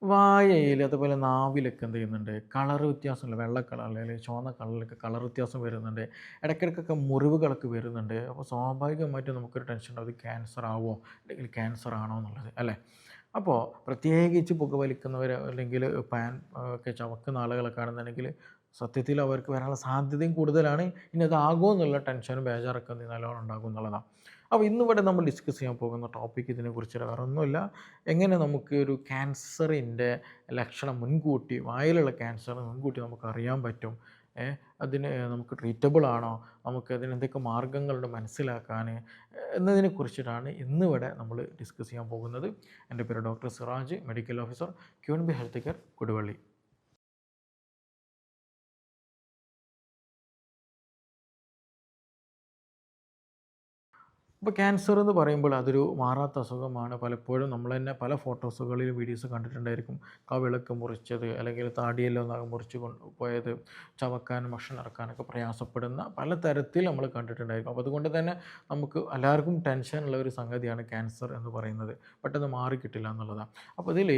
വായയിൽ അതുപോലെ നാവിലൊക്കെ എന്ത് ചെയ്യുന്നുണ്ട്, കളർ വ്യത്യാസമുണ്ട്. വെള്ള കളർ അല്ലെങ്കിൽ ചുവന്ന കളറിലൊക്കെ കളർ വ്യത്യാസം വരുന്നുണ്ട്. ഇടയ്ക്കിടയ്ക്കൊക്കെ മുറിവുകളൊക്കെ വരുന്നുണ്ട്. അപ്പോൾ സ്വാഭാവികമായിട്ടും നമുക്കൊരു ടെൻഷൻ ഉണ്ടാവും, ഇത് ക്യാൻസർ ആവോ അല്ലെങ്കിൽ ക്യാൻസർ ആണോ എന്നുള്ളത് അല്ലേ. അപ്പോൾ പ്രത്യേകിച്ച് പുകവലിക്കുന്നവർ അല്ലെങ്കിൽ പാൻ ഒക്കെ ചവക്കുന്ന ആളുകളൊക്കെ ആണെന്നുണ്ടെങ്കിൽ സത്യത്തിൽ അവർക്ക് വരാനുള്ള സാധ്യതയും കൂടുതലാണ്. ഇനി അതാകുമോ എന്നുള്ള ടെൻഷനും ബേജാറൊക്കെ നല്ലോണം ഉണ്ടാകും എന്നുള്ളതാണ്. അപ്പോൾ ഇന്നിവിടെ നമ്മൾ ഡിസ്കസ് ചെയ്യാൻ പോകുന്ന ടോപ്പിക് ഇതിനെക്കുറിച്ച് വേറെ ഒന്നുമില്ല, എങ്ങനെ നമുക്ക് ഒരു ക്യാൻസറിൻ്റെ ലക്ഷണം മുൻകൂട്ടി, വായിലുള്ള ക്യാൻസർ മുൻകൂട്ടി നമുക്ക് അറിയാൻ പറ്റും, അതിന് നമുക്ക് ട്രീറ്റബിൾ ആണോ, നമുക്ക് അതിന് എന്തൊക്കെ മാർഗ്ഗങ്ങളുണ്ട് മനസ്സിലാക്കാൻ എന്നതിനെ കുറിച്ചിട്ടാണ് ഇന്നിവിടെ നമ്മൾ ഡിസ്കസ് ചെയ്യാൻ പോകുന്നത്. എൻ്റെ പേര് doctor Siraj, medical officer, QNB health care, Koduvally. ഇപ്പോൾ ക്യാൻസർ എന്ന് പറയുമ്പോൾ അതൊരു മാറാത്ത അസുഖമാണ്. പലപ്പോഴും നമ്മൾ തന്നെ പല ഫോട്ടോസുകളിലും വീഡിയോസ് കണ്ടിട്ടുണ്ടായിരിക്കും. കവിളൊക്കെ മുറിച്ചത് അല്ലെങ്കിൽ താടിയെല്ലാം ഒന്നാകെ മുറിച്ച് പോയത്, ചവക്കാനും ഭക്ഷണം ഇറക്കാനൊക്കെ പ്രയാസപ്പെടുന്ന പലതരത്തിൽ നമ്മൾ കണ്ടിട്ടുണ്ടായിരിക്കും. അപ്പോൾ അതുകൊണ്ട് തന്നെ നമുക്ക് എല്ലാവർക്കും ടെൻഷനുള്ള ഒരു സംഗതിയാണ് ക്യാൻസർ എന്ന് പറയുന്നത്. പെട്ടെന്ന് മാറിക്കിട്ടില്ല എന്നുള്ളതാണ്. അപ്പോൾ ഇതിൽ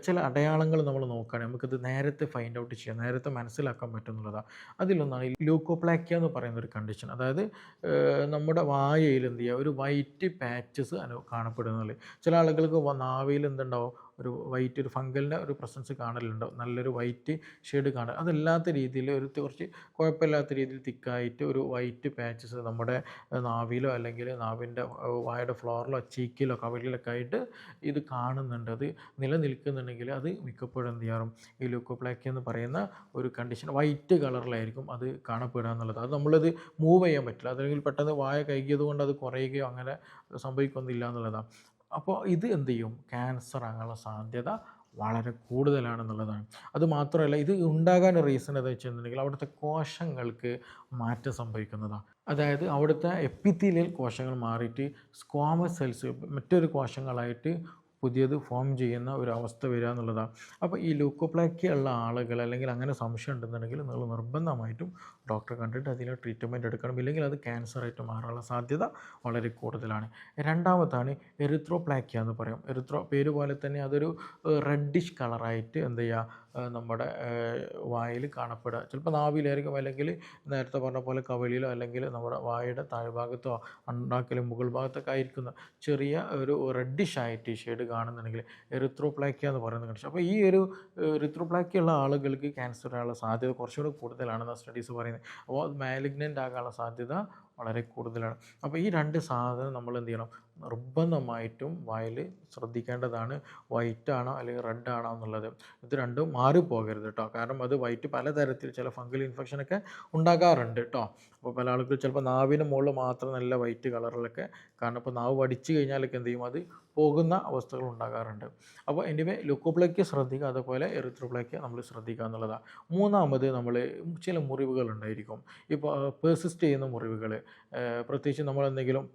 ചില അടയാളങ്ങൾ നമ്മൾ നോക്കുകയാണെങ്കിൽ നമുക്കിത് നേരത്തെ ഫൈൻഡ് ഔട്ട് ചെയ്യാം, നേരത്തെ മനസ്സിലാക്കാൻ പറ്റും എന്നുള്ളതാണ്. അതിലൊന്നാണ് ലൂക്കോപ്ലാക്കിയ എന്ന് പറയുന്ന ഒരു കണ്ടീഷൻ. അതായത് നമ്മുടെ വായയിൽ എന്ത് ചെയ്യുക, ഒരു വൈറ്റ് പാച്ചസ് കാണപ്പെടുന്നത്. ചില ആളുകൾക്ക് നാവിൽ എന്തുണ്ടാവും, ഒരു വൈറ്റ്, ഒരു ഫംഗലിൻ്റെ ഒരു പ്രസൻസ് കാണലുണ്ടാവും, നല്ലൊരു വൈറ്റ് ഷെയ്ഡ് കാണുക. അതല്ലാത്ത രീതിയിൽ ഒരു കുറച്ച് കുഴപ്പമില്ലാത്ത രീതിയിൽ തിക്കായിട്ട് ഒരു വൈറ്റ് പാച്ചസ് നമ്മുടെ നാവിലോ അല്ലെങ്കിൽ നാവിൻ്റെ വായുടെ ഫ്ലോറിലോ ചീക്കിലോ കവിളിലൊക്കെ ആയിട്ട് ഇത് കാണുന്നുണ്ട്. അത് നിലനിൽക്കുന്നുണ്ടെങ്കിൽ അത് മിക്കപ്പോഴും എന്ത് ചെയ്യാറും ഈ ലൂക്കോപ്ലാക്കിയ എന്ന് പറയുന്ന ഒരു കണ്ടീഷൻ വൈറ്റ് കളറിലായിരിക്കും അത് കാണപ്പെടുക എന്നുള്ളത്. അത് നമ്മളത് മൂവ് ചെയ്യാൻ പറ്റില്ല, അതല്ലെങ്കിൽ പെട്ടെന്ന് വായ കഴുകിയത് കൊണ്ട് അത് കുറയുകയോ അങ്ങനെ സംഭവിക്കൊന്നില്ല എന്നുള്ളതാണ്. അപ്പോൾ ഇത് എന്ത് ചെയ്യും, ക്യാൻസർ ആകാനുള്ള സാധ്യത വളരെ കൂടുതലാണെന്നുള്ളതാണ്. അതുമാത്രമല്ല, ഇത് ഉണ്ടാകാൻ റീസൺ എന്താ വെച്ചിട്ടുണ്ടെങ്കിൽ അവിടുത്തെ കോശങ്ങൾക്ക് മാറ്റം സംഭവിക്കുന്നതാണ്. അതായത് അവിടുത്തെ എപ്പിത്തീലിയൽ കോശങ്ങൾ മാറിയിട്ട് സ്ക്വാമസ് സെൽസ് മറ്റൊരു കോശങ്ങളായിട്ട് പുതിയത് ഫോം ചെയ്യുന്ന ഒരു അവസ്ഥ വരിക എന്നുള്ളതാണ്. അപ്പോൾ ഈ ലൂക്കോപ്ലാക്കിയ ഉള്ള ആളുകൾ അല്ലെങ്കിൽ അങ്ങനെ സംശയം ഉണ്ടെന്നുണ്ടെങ്കിൽ നിങ്ങൾ നിർബന്ധമായിട്ടും ഡോക്ടറെ കണ്ടിട്ട് അതിന് ട്രീറ്റ്മെൻറ്റ് എടുക്കണം. ഇല്ലെങ്കിൽ അത് ക്യാൻസറായിട്ട് മാറാനുള്ള സാധ്യത വളരെ കൂടുതലാണ്. രണ്ടാമത്താണ് എറിത്രോപ്ലാക്കിയ എന്ന് പറയും. പേര് പോലെ തന്നെ അതൊരു റെഡിഷ് കളറായിട്ട് എന്ത് ചെയ്യുക, നമ്മുടെ വായിൽ കാണപ്പെടുക. ചിലപ്പോൾ നാവിലായിരിക്കും, അല്ലെങ്കിൽ നേരത്തെ പറഞ്ഞ പോലെ കവിളിലോ അല്ലെങ്കിൽ നമ്മുടെ വായുടെ താഴ്ഭാഗത്തോ അണ്ണാക്കിലും മുകൾ ഭാഗത്തൊക്കെ ആയിരിക്കുന്ന ചെറിയ ഒരു റെഡിഷ് ആയിട്ട് ഷെയ്ഡ് കാണുന്നുണ്ടെങ്കിൽ എറിത്രോപ്ലാക്കിയ എന്ന് പറയുന്ന കണ്ടീഷൻ. അപ്പോൾ ഈ ഒരു എറിത്രോപ്ലാക്കിയ ഉള്ള ആളുകൾക്ക് ക്യാൻസർ ആകാനുള്ള സാധ്യത കുറച്ചുകൂടി കൂടുതലാണെന്ന് സ്റ്റഡീസ് പറയുന്നത്. അപ്പോൾ മാലിഗ്നൻ്റ് ആകാനുള്ള സാധ്യത വളരെ കൂടുതലാണ്. അപ്പോൾ ഈ രണ്ട് സാധനം നമ്മൾ എന്ത് ചെയ്യണം, നിർബന്ധമായിട്ടും വായിൽ ശ്രദ്ധിക്കേണ്ടതാണ്. വൈറ്റ് ആണോ അല്ലെങ്കിൽ റെഡ് ആണോ എന്നുള്ളത്. ഇത് രണ്ടും മാറിപ്പോകരുത് കേട്ടോ. കാരണം അത് വൈറ്റ് പലതരത്തിൽ ചില ഫംഗൽ ഇൻഫെക്ഷനൊക്കെ ഉണ്ടാകാറുണ്ട് കേട്ടോ. അപ്പോൾ പല ആളുകൾ ചിലപ്പോൾ നാവിന് മുകളിൽ മാത്രം നല്ല വൈറ്റ് കളറിലൊക്കെ, കാരണം ഇപ്പോൾ നാവ് വടിച്ച് കഴിഞ്ഞാലൊക്കെ എന്ത് ചെയ്യും, അത് പോകുന്ന അവസ്ഥകൾ ഉണ്ടാകാറുണ്ട്. അപ്പോൾ എനിവേ ലൂക്കോപ്ലാക്കിയ ശ്രദ്ധിക്കുക, അതുപോലെ എറിത്രോപ്ലാക്കിയ നമ്മൾ ശ്രദ്ധിക്കുക എന്നുള്ളതാണ്. മൂന്നാമത് നമ്മൾ ചില മുറിവുകൾ ഉണ്ടായിരിക്കും. ഇപ്പോൾ പേഴ്സിസ്റ്റ് ചെയ്യുന്ന മുറിവുകൾ, പ്രത്യേകിച്ച് നമ്മളെന്തെങ്കിലും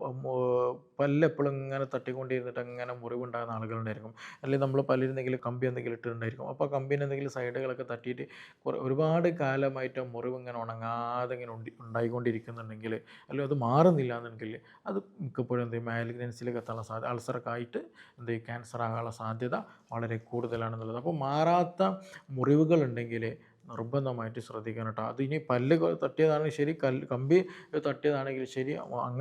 പല്ലെപ്പോഴും ഇങ്ങനെ തട്ടിക്കൊണ്ടിരുന്നിട്ട് അങ്ങനെ മുറിവുണ്ടാകുന്ന ആളുകളുണ്ടായിരിക്കും. അല്ലെങ്കിൽ നമ്മൾ പല്ലിരുന്നെങ്കിലും കമ്പി എന്തെങ്കിലും ഇട്ടിട്ടുണ്ടായിരിക്കും. അപ്പോൾ കമ്പീൻ്റെ എന്തെങ്കിലും സൈഡുകളൊക്കെ തട്ടിയിട്ട് ഒരുപാട് കാലമായിട്ട് മുറിവ് ഇങ്ങനെ ഉണങ്ങാതെ ഇങ്ങനെ ഉണ്ടായിക്കൊണ്ടിരിക്കുന്നുണ്ടെങ്കിൽ, അല്ലെങ്കിൽ അത് മാറുന്നില്ല എന്നുണ്ടെങ്കിൽ അത് മിക്കപ്പോഴും എന്ത് ചെയ്യും, മാലിഗ്നൻസിലേക്ക് എത്താനുള്ള സാധ്യത, അൾസറൊക്കെ ആയിട്ട് എന്ത് ചെയ്യും, ക്യാൻസർ ആകാനുള്ള സാധ്യത വളരെ കൂടുതലാണെന്നുള്ളത്. അപ്പോൾ മാറാത്ത മുറിവുകളുണ്ടെങ്കിൽ നിർബന്ധമായിട്ട് ശ്രദ്ധിക്കണം കേട്ടോ. അത് ഇനി പല്ല് തട്ടിയതാണെങ്കിൽ ശരി, കമ്പി തട്ടിയതാണെങ്കിൽ ശരി,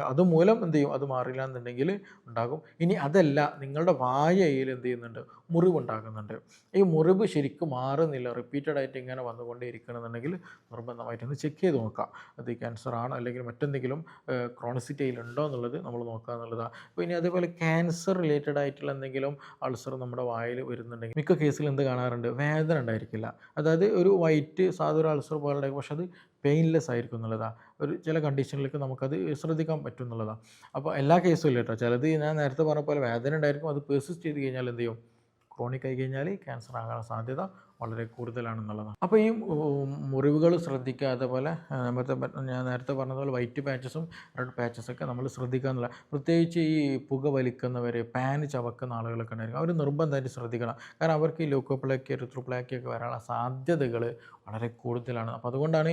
അതുമൂലം എന്ത് ചെയ്യും, അത് മാറില്ല എന്നുണ്ടെങ്കിൽ ഉണ്ടാകും. ഇനി അതല്ല, നിങ്ങളുടെ വായയിൽ എന്ത് ചെയ്യുന്നുണ്ട്, മുറിവുണ്ടാകുന്നുണ്ട്, ഈ മുറിവ് ശരിക്കും മാറുന്നില്ല, റിപ്പീറ്റഡ് ആയിട്ട് ഇങ്ങനെ വന്നുകൊണ്ടേ ഇരിക്കണമെന്നുണ്ടെങ്കിൽ നിർബന്ധമായിട്ടൊന്ന് ചെക്ക് ചെയ്ത് നോക്കാം. അത് ക്യാൻസർ ആണോ അല്ലെങ്കിൽ മറ്റെന്തെങ്കിലും ക്രോണിസിറ്റിയിലുണ്ടോ എന്നുള്ളത് നമ്മൾ നോക്കുക എന്നുള്ളതാണ്. അപ്പോൾ ഇനി അതേപോലെ ക്യാൻസർ റിലേറ്റഡ് ആയിട്ടുള്ള എന്തെങ്കിലും അൾസർ നമ്മുടെ വായിൽ വരുന്നുണ്ടെങ്കിൽ മിക്ക കേസിൽ എന്ത് കാണാറുണ്ട്, വേദന ഉണ്ടായിരിക്കില്ല. അതായത് ഒരു വൈറ്റ് സാധാരണ അൾസർ പോലെ ഉണ്ടായിരിക്കും, പക്ഷെ അത് പെയിൻലെസ് ആയിരിക്കും എന്നുള്ളതാണ്. ഒരു ചില കണ്ടീഷനിലേക്ക് നമുക്കത് ശ്രദ്ധിക്കാൻ പറ്റും എന്നുള്ളതാണ്. അപ്പോൾ എല്ലാ കേസും ഇല്ല കേട്ടോ. ചിലത് ഞാൻ നേരത്തെ പറഞ്ഞ പോലെ വേദന ഉണ്ടായിരിക്കും, അത് പെർസിസ്റ്റ് ചെയ്ത് കഴിഞ്ഞാൽ എന്ത് ചെയ്യും, ക്രോണിക് ആയി കഴിഞ്ഞാൽ ക്യാൻസർ ആകാനുള്ള സാധ്യത വളരെ കൂടുതലാണെന്നുള്ളതാണ്. അപ്പോൾ ഈ മുറിവുകൾ ശ്രദ്ധിക്കുക. അതേപോലെ ഞാൻ നേരത്തെ പറഞ്ഞതുപോലെ വൈറ്റ് പാച്ചസും റെഡ് പാച്ചസൊക്കെ നമ്മൾ ശ്രദ്ധിക്കുക എന്നുള്ള, പ്രത്യേകിച്ച് ഈ പുക വലിക്കുന്നവർ, പാൻ ചവക്കുന്ന ആളുകളൊക്കെ ഉണ്ടായിരിക്കും. അവർ നിർബന്ധമായിട്ട് ശ്രദ്ധിക്കണം. കാരണം അവർക്ക് ഈ ലൂക്കോപ്ലാക്കി, എറിത്രോപ്ലാക്കി ഒക്കെ വരാനുള്ള സാധ്യതകൾ വളരെ കൂടുതലാണ്. അപ്പോൾ അതുകൊണ്ടാണ്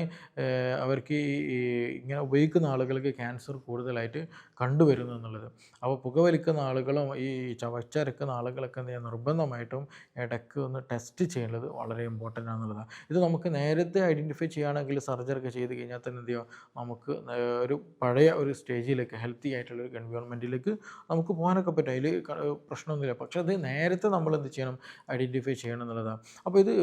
അവർക്ക് ഈ ഇങ്ങനെ ഉപയോഗിക്കുന്ന ആളുകൾക്ക് ക്യാൻസർ കൂടുതലായിട്ട് കണ്ടുവരുന്നു എന്നുള്ളത്. അപ്പോൾ പുകവലിക്കുന്ന ആളുകളും ഈ ചവച്ചരക്കുന്ന ആളുകളൊക്കെ എന്ത് ചെയ്യുക, നിർബന്ധമായിട്ടും ഇടയ്ക്ക് ഒന്ന് ടെസ്റ്റ് ചെയ്യുന്നത് വളരെ ഇമ്പോർട്ടൻ്റ് ആണെന്നുള്ളതാണ്. ഇത് നമുക്ക് നേരത്തെ ഐഡൻറ്റിഫൈ ചെയ്യുകയാണെങ്കിൽ സർജറി ഒക്കെ ചെയ്ത് കഴിഞ്ഞാൽ തന്നെ എന്ത് ചെയ്യുക, നമുക്ക് ഒരു പഴയ ഒരു സ്റ്റേജിലേക്ക്, ഹെൽത്തി ആയിട്ടുള്ള ഒരു എൻവയോൺമെൻറ്റിലേക്ക് നമുക്ക് പോകാനൊക്കെ പറ്റും. അതിൽ പ്രശ്നമൊന്നുമില്ല. പക്ഷേ അത് നേരത്തെ നമ്മൾ എന്ത് ചെയ്യണം, ഐഡൻറ്റിഫൈ ചെയ്യണം എന്നുള്ളതാണ്. അപ്പോൾ ഇത്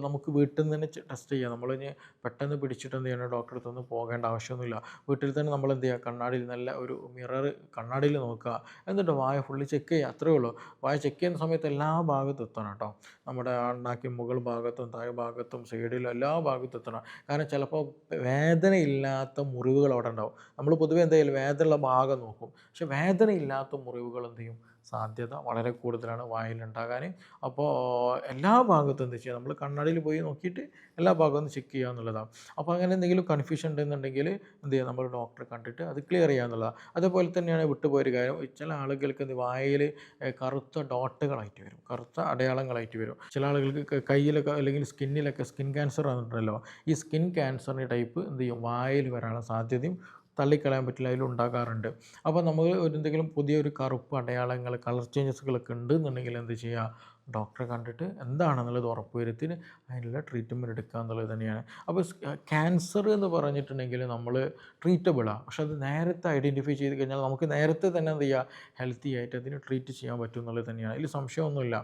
നമുക്ക് വീട്ടിൽ നിന്ന് തന്നെ ടെസ്റ്റ് ചെയ്യാം. നമ്മളിനി പെട്ടെന്ന് പിടിച്ചിട്ട് എന്ത് ചെയ്യണം, ഡോക്ടറെ അടുത്തൊന്നും പോകേണ്ട ആവശ്യമൊന്നുമില്ല. വീട്ടിൽ തന്നെ നമ്മൾ എന്ത് ചെയ്യുക, കണ്ണാടിയിൽ നല്ല ഒരു മിറർ കണ്ണാടിയിൽ നോക്കുക, എന്നിട്ട് വായ ഫുള്ളി ചെക്ക് ചെയ്യുക. അത്രയേ ഉള്ളൂ. വായ ചെക്ക് ചെയ്യുന്ന സമയത്ത് എല്ലാ ഭാഗത്തും എത്തണം കേട്ടോ. നമ്മുടെ അണ്ണാക്കി മുകൾ ഭാഗത്തും താഴെ ഭാഗത്തും സൈഡിലും എല്ലാ ഭാഗത്തും എത്തണം. കാരണം ചിലപ്പോൾ വേദനയില്ലാത്ത മുറിവുകൾ അവിടെ ഉണ്ടാവും. നമ്മൾ പൊതുവേ എന്തായാലും വേദനയുള്ള ഭാഗം നോക്കും. പക്ഷെ വേദനയില്ലാത്ത മുറിവുകൾ എന്ത് ചെയ്യും, സാധ്യത വളരെ കൂടുതലാണ് വായിലുണ്ടാകാൻ. അപ്പോൾ എല്ലാ ഭാഗത്തും എന്താ ചെയ്യുക, നമ്മൾ കണ്ണാടിയിൽ പോയി നോക്കിയിട്ട് എല്ലാ ഭാഗവും ചെക്ക് ചെയ്യുക എന്നുള്ളതാണ്. അപ്പോൾ അങ്ങനെ എന്തെങ്കിലും കൺഫ്യൂഷൻ ഉണ്ടെന്നുണ്ടെങ്കിൽ എന്ത് ചെയ്യുക, നമ്മൾ ഡോക്ടറെ കണ്ടിട്ട് അത് ക്ലിയർ ചെയ്യുക എന്നുള്ളതാണ്. അതേപോലെ തന്നെയാണ് വിട്ടുപോയൊരു കാര്യം, ചില ആളുകൾക്ക് വായിൽ കറുത്ത ഡോട്ടുകളായിട്ട് വരും, കറുത്ത അടയാളങ്ങളായിട്ട് വരും. ചില ആളുകൾക്ക് കയ്യിലൊക്കെ അല്ലെങ്കിൽ സ്കിന്നിലൊക്കെ സ്കിൻ ക്യാൻസർ വന്നിട്ടുണ്ടല്ലോ, ഈ സ്കിൻ ക്യാൻസറിൻ്റെ ടൈപ്പ് എന്ത് ചെയ്യും, വായിൽ വരാനുള്ള സാധ്യതയും തള്ളിക്കളയാൻ പറ്റില്ല, അതിലുണ്ടാകാറുണ്ട്. അപ്പോൾ നമ്മൾ എന്തെങ്കിലും പുതിയൊരു കറുപ്പ് അടയാളങ്ങൾ, കളർ ചേഞ്ചസുകളൊക്കെ ഉണ്ടെന്നുണ്ടെങ്കിൽ എന്ത് ചെയ്യുക, ഡോക്ടറെ കണ്ടിട്ട് എന്താണെന്നുള്ളത് ഉറപ്പ് വരുത്തിന് അതിനുള്ള ട്രീറ്റ്മെൻറ്റ് എടുക്കുക എന്നുള്ളത് തന്നെയാണ്. അപ്പോൾ ക്യാൻസർ എന്ന് പറഞ്ഞിട്ടുണ്ടെങ്കിൽ നമ്മൾ ട്രീറ്റബിളാണ്. പക്ഷെ അത് നേരത്തെ ഐഡൻറ്റിഫൈ ചെയ്ത് കഴിഞ്ഞാൽ നമുക്ക് നേരത്തെ തന്നെ എന്ത് ചെയ്യുക, ഹെൽത്തി ആയിട്ട് അതിന് ട്രീറ്റ് ചെയ്യാൻ പറ്റും എന്നുള്ളത് തന്നെയാണ്. ഇതിൽ സംശയമൊന്നുമില്ല.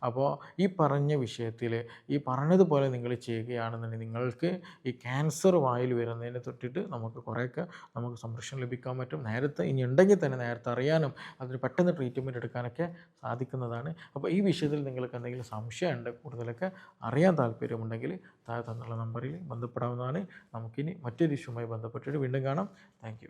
അപ്പോൾ ഈ പറഞ്ഞ വിഷയത്തിൽ ഈ പറഞ്ഞതുപോലെ നിങ്ങൾ ചെയ്യുകയാണെന്നുണ്ടെങ്കിൽ നിങ്ങൾക്ക് ഈ ക്യാൻസർ വായിൽ വരുന്നതിനെ തൊട്ടിട്ട് നമുക്ക് കുറേയൊക്കെ നമുക്ക് സംരക്ഷണം ലഭിക്കാൻ പറ്റും. നേരത്തെ ഇനി ഉണ്ടെങ്കിൽ തന്നെ നേരത്തെ അറിയാനും അതിന് പെട്ടെന്ന് ട്രീറ്റ്മെൻറ്റ് എടുക്കാനൊക്കെ സാധിക്കുന്നതാണ്. അപ്പോൾ ഈ വിഷയത്തിൽ നിങ്ങൾക്ക് എന്തെങ്കിലും സംശയമുണ്ട്, കൂടുതലൊക്കെ അറിയാൻ താല്പര്യമുണ്ടെങ്കിൽ താഴെ തന്നുള്ള നമ്പറിൽ ബന്ധപ്പെടാവുന്നതാണ്. നമുക്കിനി മറ്റൊരു ഇഷ്യൂമായി ബന്ധപ്പെട്ടിട്ട് വീണ്ടും കാണാം. താങ്ക്